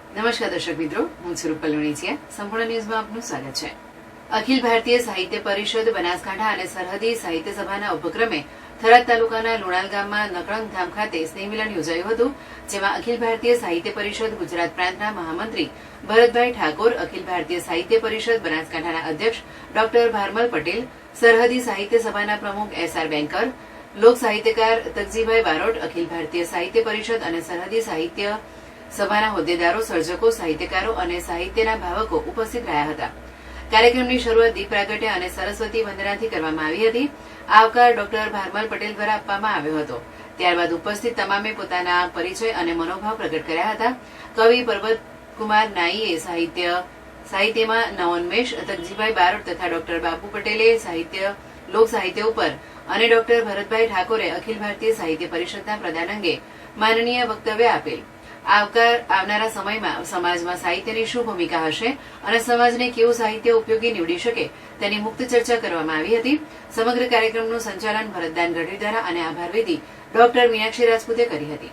નમસ્કાર દર્શક મિત્રો, હું છું રૂપલ લુણીચિયા. સંપૂર્ણ ન્યૂઝમાં આપનું સ્વાગત છે. અખિલ ભારતીય સાહિત્ય પરિષદ બનાસકાંઠા અને સરહદી સાહિત્ય સભાના ઉપક્રમે થરાદ તાલુકાના લુણાલ ગામમાં નકળંગ ધામ ખાતે સ્નેહમિલન યોજાયું હતું, જેમાં અખિલ ભારતીય સાહિત્ય પરિષદ ગુજરાત પ્રાંતના મહામંત્રી ભરતભાઈ ઠાકોર, અખિલ ભારતીય સાહિત્ય પરિષદ બનાસકાંઠાના અધ્યક્ષ ડોક્ટર ભારમલ પટેલ, સરહદી સાહિત્ય સભાના પ્રમુખ SR બેન્કર, લોક સાહિત્યકાર તકજીભાઈ બારોટ, અખિલ ભારતીય સાહિત્ય પરિષદ અને સરહદી સાહિત્ય સભાના હોદ્દેદારો, સર્જકો, સાહિત્યકારો અને સાહિત્યના ભાવકો ઉપસ્થિત રહ્યા હતા. કાર્યક્રમની શરૂઆત દીપ પ્રાગટ્ય અને સરસ્વતી વંદનાથી કરવામાં આવી હતી. આવકાર ડોક્ટર ભારમલ પટેલ દ્વારા આપવામાં આવ્યો હતો. ત્યારબાદ ઉપસ્થિત તમામે પોતાના પરિચય અને મનોભાવ પ્રગટ કર્યા હતા. કવિ પર્વતકુમાર નાઈએ સાહિત્યમાં નવોન્મેષ, તકજીભાઈ બારોટ તથા ડોક્ટર બાપુ પટેલે લોક સાહિત્ય ઉપર અને ડોક્ટર ભરતભાઈ ઠાકોરે અખિલ ભારતીય સાહિત્ય પરિષદના પ્રદાન અંગે માનનીય વક્તવ્ય આપેલ. આવનારા સમયમાં સમાજમાં સાહિત્યની શું ભૂમિકા હશે અને સમાજને કેવું સાહિત્ય ઉપયોગી નીવડી શકે તેની મુક્ત ચર્ચા કરવામાં આવી હતી. સમગ્ર કાર્યક્રમનું સંચાલન ભરતદાન ગઢવી દ્વારા અને આભાર વિધિ ડોક્ટર મીનાક્ષી રાજપૂતે કરી હતી.